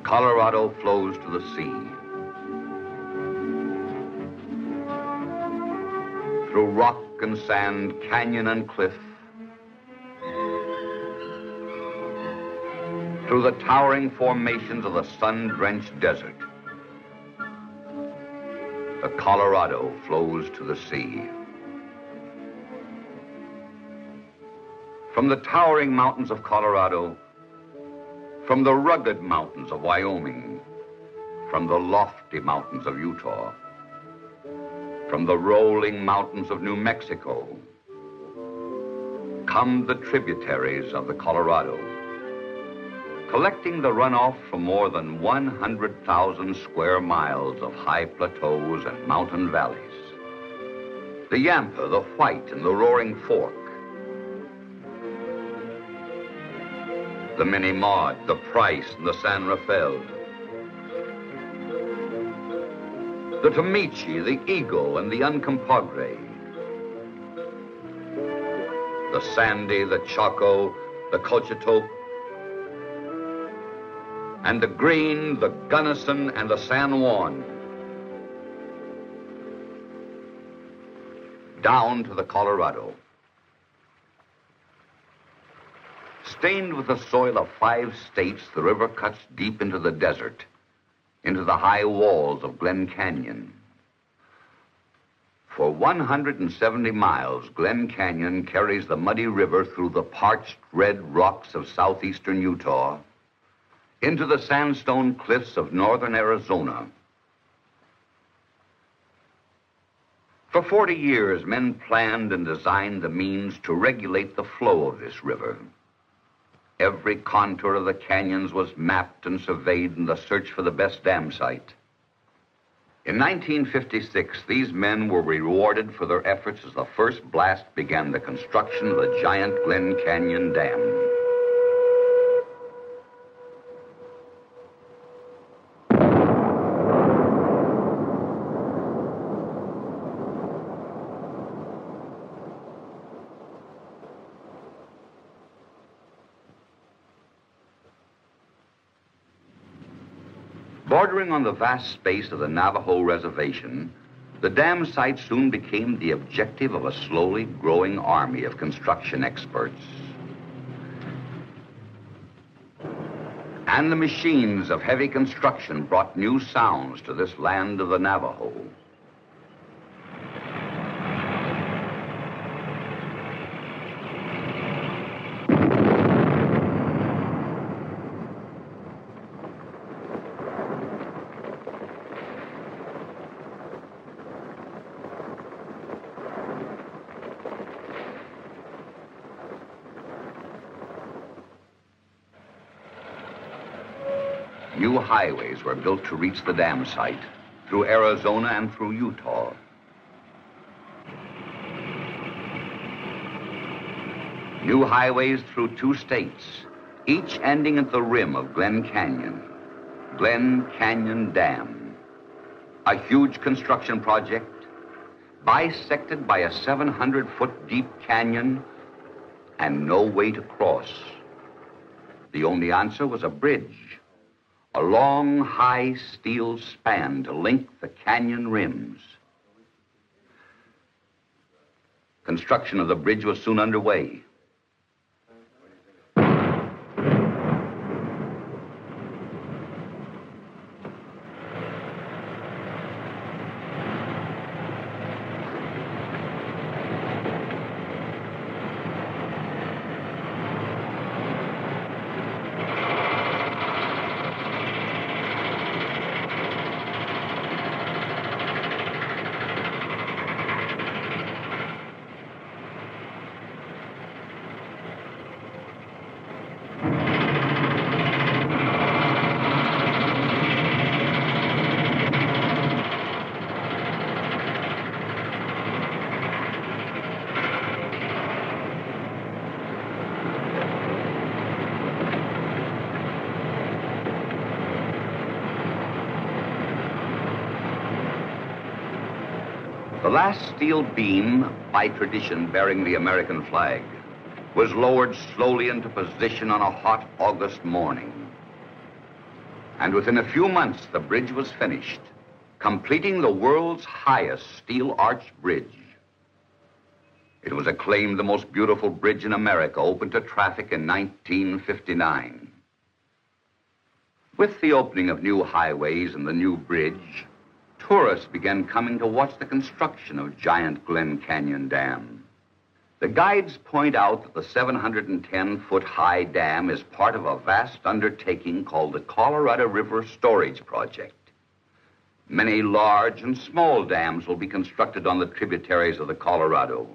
Colorado flows to the sea. Through rock and sand, canyon and cliff, through the towering formations of the sun-drenched desert, the Colorado flows to the sea. From the towering mountains of Colorado, from the rugged mountains of Wyoming, from the lofty mountains of Utah, from the rolling mountains of New Mexico, come the tributaries of the Colorado, collecting the runoff from more than 100,000 square miles of high plateaus and mountain valleys. The Yampa, the White, and the Roaring Fork, the Mini Maud, the Price, and the San Rafael, the Tomichi, the Eagle, and the Uncompahgre, the Sandy, the Chaco, the Cochetope, and the Green, the Gunnison, and the San Juan, down to the Colorado. Stained with the soil of 5 states, the river cuts deep into the desert, into the high walls of Glen Canyon. For 170 miles, Glen Canyon carries the muddy river through the parched red rocks of southeastern Utah, into the sandstone cliffs of northern Arizona. For 40 years, men planned and designed the means to regulate the flow of this river. Every contour of the canyons was mapped and surveyed in the search for the best dam site. In 1956, these men were rewarded for their efforts as the first blast began the construction of the giant Glen Canyon Dam. Bordering on the vast space of the Navajo Reservation, the dam site soon became the objective of a slowly growing army of construction experts. And the machines of heavy construction brought new sounds to this land of the Navajo. New highways were built to reach the dam site, through Arizona and through Utah. New highways through 2 states, each ending at the rim of Glen Canyon, Glen Canyon Dam, a huge construction project bisected by a 700-foot deep canyon and no way to cross. The only answer was a bridge. A long, high steel span to link the canyon rims. Construction of the bridge was soon underway. The last steel beam, by tradition bearing the American flag, was lowered slowly into position on a hot August morning. And within a few months, the bridge was finished, completing the world's highest steel arch bridge. It was acclaimed the most beautiful bridge in America, open to traffic in 1959. With the opening of new highways and the new bridge, tourists began coming to watch the construction of giant Glen Canyon Dam. The guides point out that the 710-foot-high dam is part of a vast undertaking called the Colorado River Storage Project. Many large and small dams will be constructed on the tributaries of the Colorado.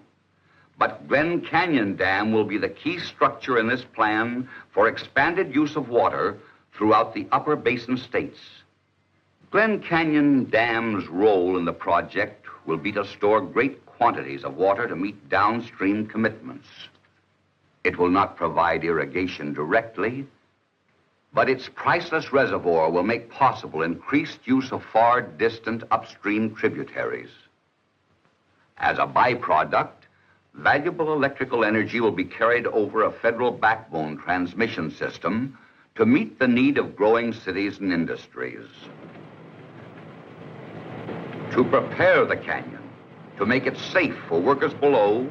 But Glen Canyon Dam will be the key structure in this plan for expanded use of water throughout the upper basin states. Glen Canyon Dam's role in the project will be to store great quantities of water to meet downstream commitments. It will not provide irrigation directly, but its priceless reservoir will make possible increased use of far distant upstream tributaries. As a byproduct, valuable electrical energy will be carried over a federal backbone transmission system to meet the need of growing cities and industries. To prepare the canyon, to make it safe for workers below,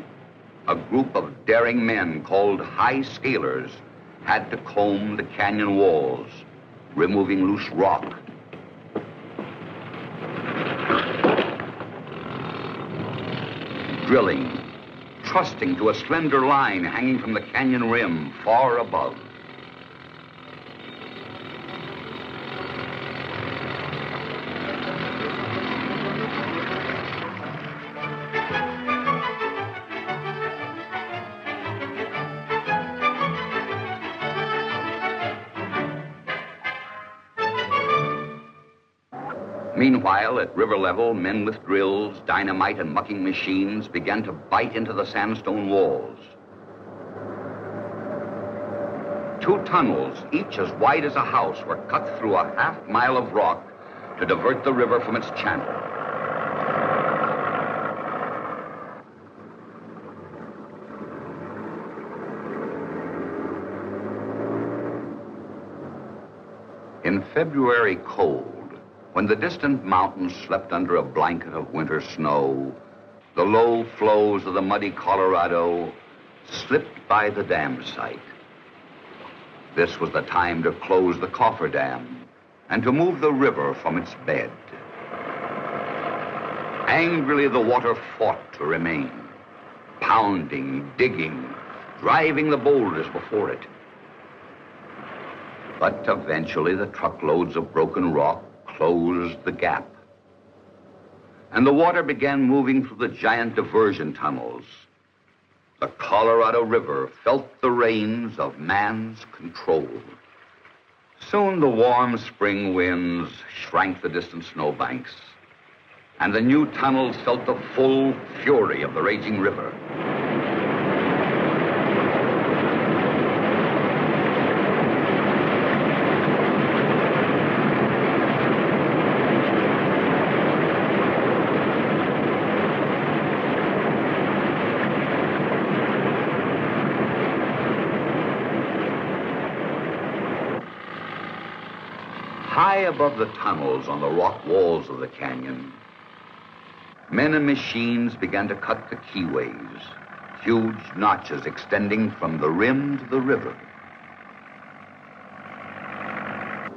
a group of daring men called high scalers had to comb the canyon walls, removing loose rock. Drilling, trusting to a slender line hanging from the canyon rim far above. Meanwhile, at river level, men with drills, dynamite, and mucking machines began to bite into the sandstone walls. 2 tunnels, each as wide as a house, were cut through a half-mile of rock to divert the river from its channel. In February cold, when the distant mountains slept under a blanket of winter snow, the low flows of the muddy Colorado slipped by the dam site. This was the time to close the cofferdam and to move the river from its bed. Angrily, the water fought to remain, pounding, digging, driving the boulders before it. But eventually, the truckloads of broken rock closed the gap, and the water began moving through the giant diversion tunnels. The Colorado River felt the reins of man's control. Soon the warm spring winds shrank the distant snowbanks, and the new tunnels felt the full fury of the raging river. High above the tunnels on the rock walls of the canyon, men and machines began to cut the keyways, huge notches extending from the rim to the river.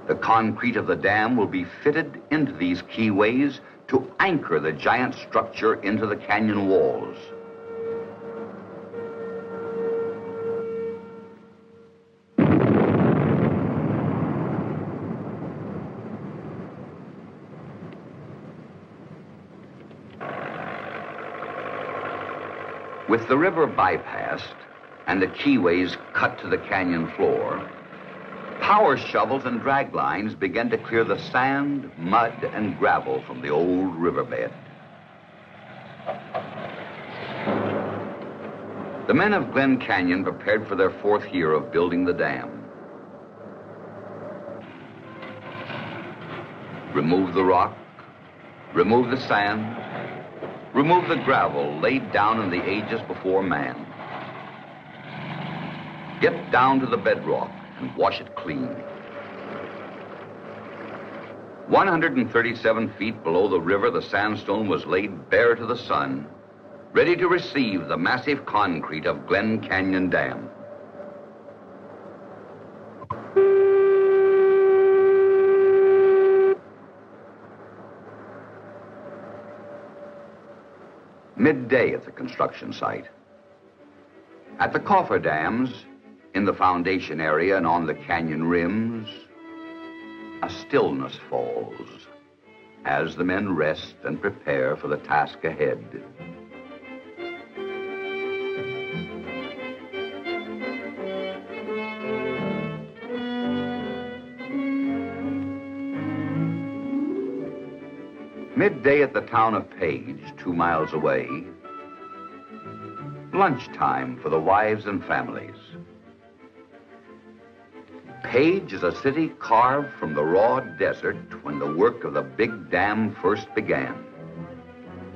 The concrete of the dam will be fitted into these keyways to anchor the giant structure into the canyon walls. With the river bypassed and the keyways cut to the canyon floor, power shovels and drag lines began to clear the sand, mud, and gravel from the old riverbed. The men of Glen Canyon prepared for their 4th year of building the dam. Remove the rock, remove the sand, remove the gravel laid down in the ages before man. Get down to the bedrock and wash it clean. 137 feet below the river, the sandstone was laid bare to the sun, ready to receive the massive concrete of Glen Canyon Dam. Midday at the construction site. At the cofferdams, in the foundation area and on the canyon rims, a stillness falls as the men rest and prepare for the task ahead. Midday at the town of Page, 2 miles away. Lunchtime for the wives and families. Page is a city carved from the raw desert when the work of the big dam first began.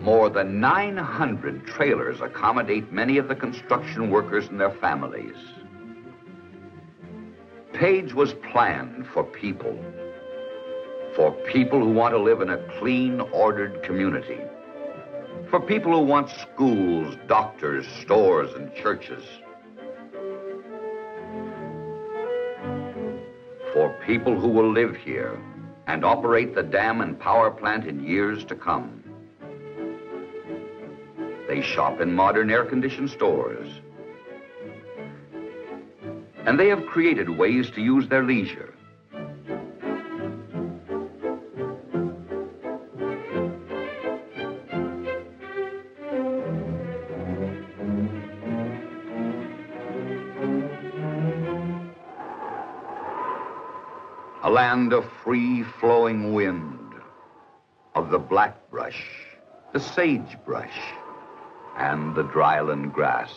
More than 900 trailers accommodate many of the construction workers and their families. Page was planned for people who want to live in a clean, ordered community, for people who want schools, doctors, stores, and churches, for people who will live here and operate the dam and power plant in years to come. They shop in modern air-conditioned stores, and they have created ways to use their leisure. A land of free-flowing wind, of the blackbrush, the sagebrush, and the dryland grass.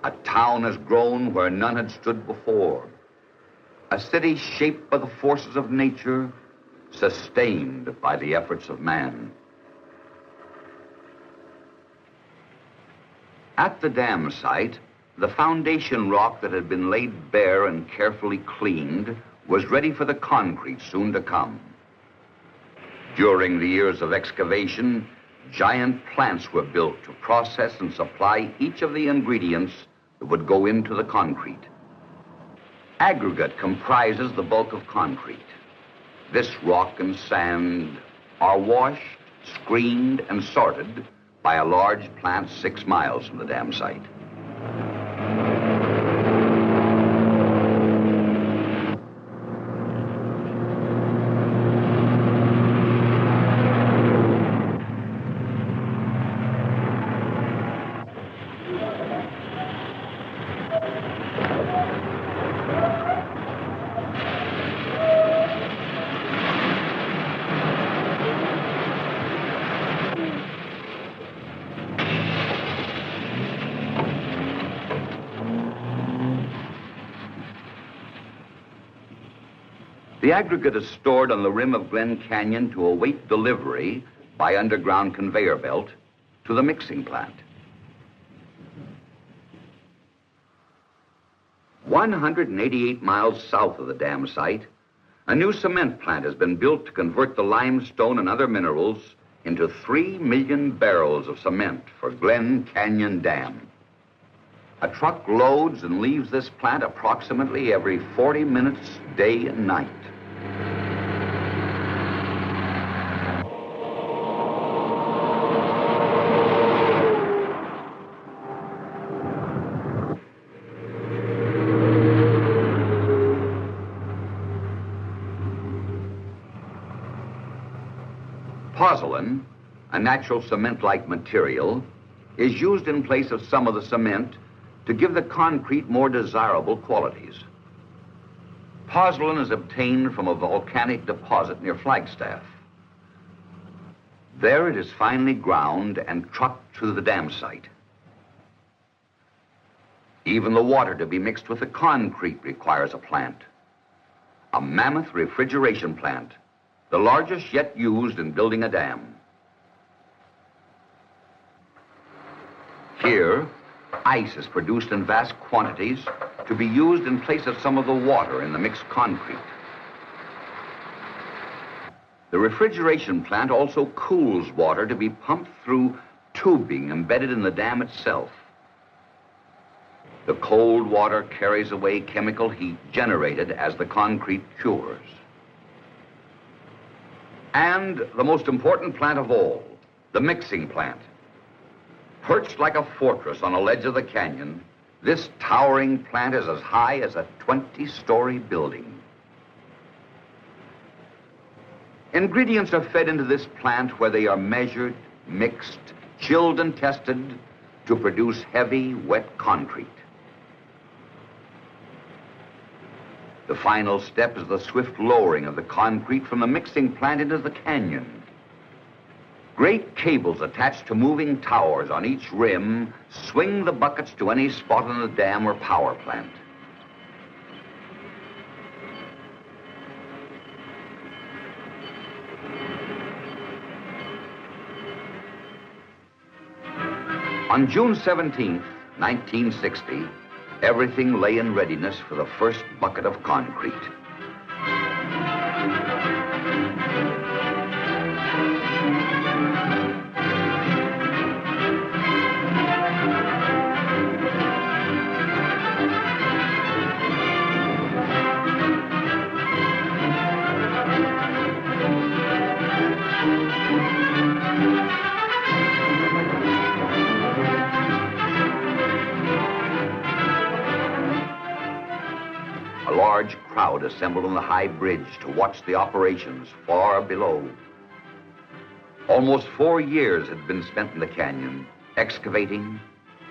A town has grown where none had stood before. A city shaped by the forces of nature, sustained by the efforts of man. At the dam site, the foundation rock that had been laid bare and carefully cleaned was ready for the concrete soon to come. During the years of excavation, giant plants were built to process and supply each of the ingredients that would go into the concrete. Aggregate comprises the bulk of concrete. This rock and sand are washed, screened, and sorted by a large plant 6 miles from the dam site. The aggregate is stored on the rim of Glen Canyon to await delivery by underground conveyor belt to the mixing plant. 188 miles south of the dam site, a new cement plant has been built to convert the limestone and other minerals into 3 million barrels of cement for Glen Canyon Dam. A truck loads and leaves this plant approximately every 40 minutes, day and night. Pozzolan, a natural cement-like material, is used in place of some of the cement to give the concrete more desirable qualities. Pozzolan is obtained from a volcanic deposit near Flagstaff. There it is finely ground and trucked to the dam site. Even the water to be mixed with the concrete requires a plant. A mammoth refrigeration plant, the largest yet used in building a dam. Here, ice is produced in vast quantities to be used in place of some of the water in the mixed concrete. The refrigeration plant also cools water to be pumped through tubing embedded in the dam itself. The cold water carries away chemical heat generated as the concrete cures. And the most important plant of all, the mixing plant. Perched like a fortress on a ledge of the canyon, this towering plant is as high as a 20-story building. Ingredients are fed into this plant where they are measured, mixed, chilled, and tested to produce heavy, wet concrete. The final step is the swift lowering of the concrete from the mixing plant into the canyon. Great cables attached to moving towers on each rim swing the buckets to any spot in the dam or power plant. On June 17th, 1960, everything lay in readiness for the first bucket of concrete. A large crowd assembled on the high bridge to watch the operations far below. Almost 4 years had been spent in the canyon, excavating,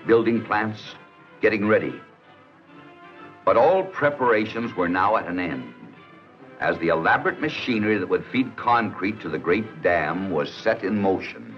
building plants, getting ready. But all preparations were now at an end, as the elaborate machinery that would feed concrete to the great dam was set in motion.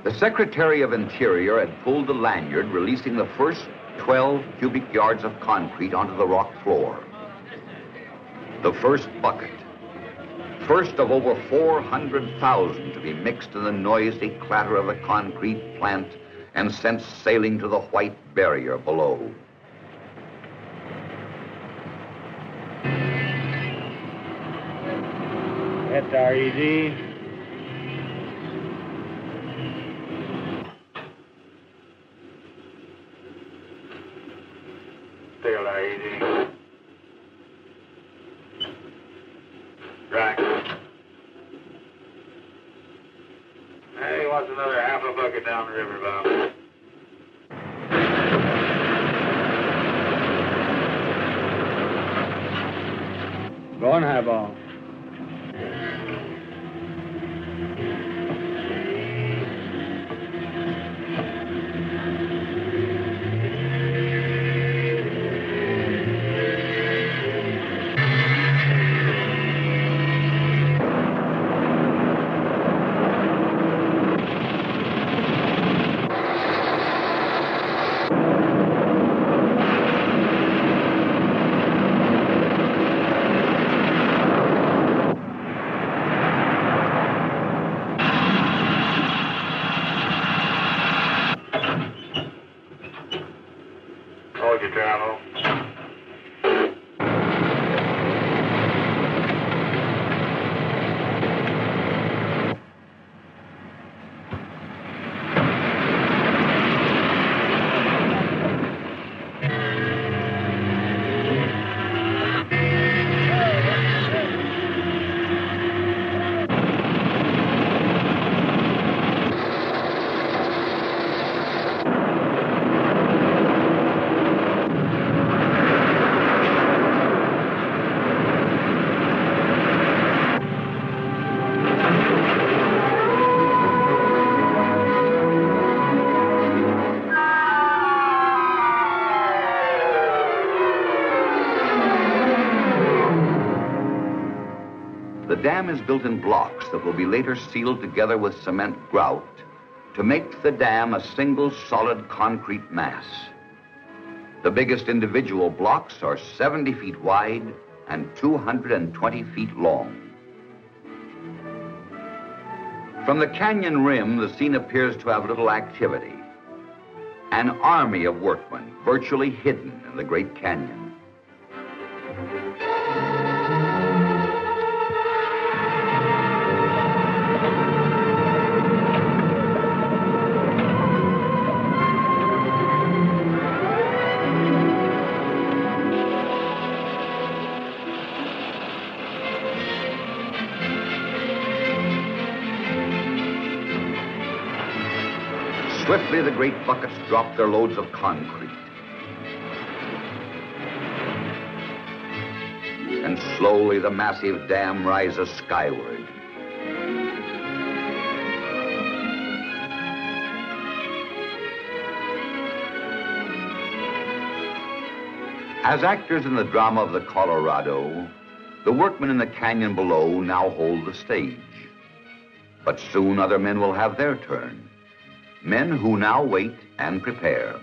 The Secretary of Interior had pulled the lanyard, releasing the first 12 cubic yards of concrete onto the rock floor. The first bucket, first of over 400,000 to be mixed in the noisy clatter of the concrete plant and sent sailing to the white barrier below. That's RED. Still RED. Right. Hey, he wants another half a bucket down the river, Bob. Go on, Highball. Hold your travel. The dam is built in blocks that will be later sealed together with cement grout to make the dam a single solid concrete mass. The biggest individual blocks are 70 feet wide and 220 feet long. From the canyon rim, the scene appears to have little activity. An army of workmen virtually hidden in the Great Canyon. Swiftly, the great buckets drop their loads of concrete. And slowly, the massive dam rises skyward. As actors in the drama of the Colorado, the workmen in the canyon below now hold the stage. But soon other men will have their turn. Men who now wait and prepare.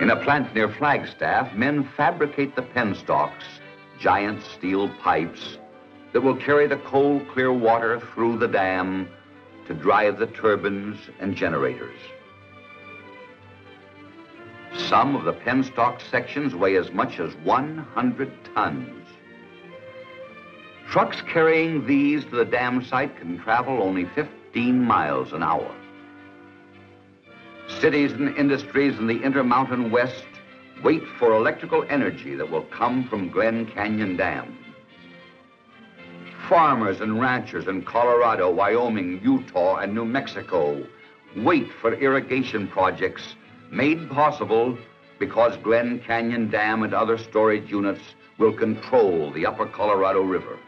In a plant near Flagstaff, men fabricate the penstocks, giant steel pipes that will carry the cold, clear water through the dam to drive the turbines and generators. Some of the penstock sections weigh as much as 100 tons. Trucks carrying these to the dam site can travel only 15 miles an hour. Cities and industries in the Intermountain West wait for electrical energy that will come from Glen Canyon Dam. Farmers and ranchers in Colorado, Wyoming, Utah, and New Mexico wait for irrigation projects made possible because Glen Canyon Dam and other storage units will control the upper Colorado River.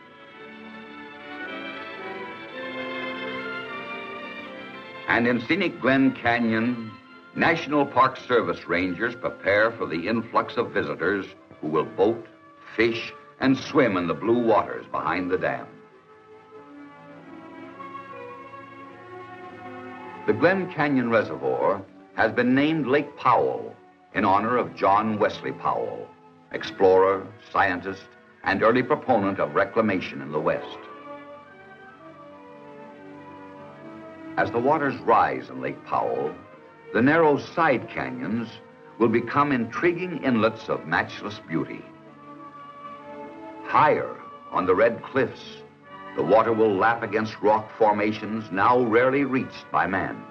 And in scenic Glen Canyon, National Park Service rangers prepare for the influx of visitors who will boat, fish, and swim in the blue waters behind the dam. The Glen Canyon Reservoir has been named Lake Powell in honor of John Wesley Powell, explorer, scientist, and early proponent of reclamation in the West. As the waters rise in Lake Powell, the narrow side canyons will become intriguing inlets of matchless beauty. Higher on the red cliffs, the water will lap against rock formations now rarely reached by man.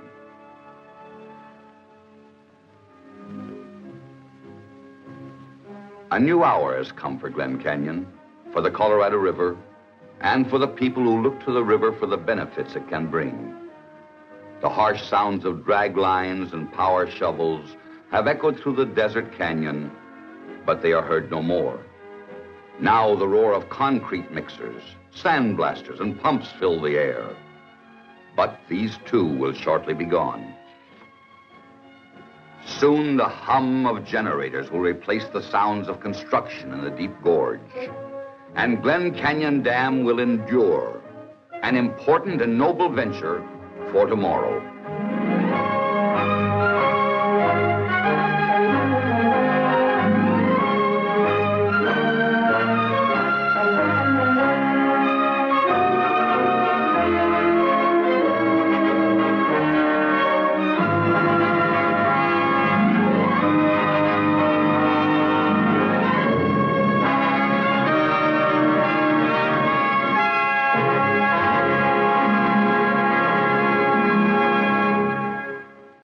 A new hour has come for Glen Canyon, for the Colorado River, and for the people who look to the river for the benefits it can bring. The harsh sounds of drag lines and power shovels have echoed through the desert canyon, but they are heard no more. Now the roar of concrete mixers, sandblasters, and pumps fill the air. But these too will shortly be gone. Soon the hum of generators will replace the sounds of construction in the deep gorge. And Glen Canyon Dam will endure, an important and noble venture for tomorrow.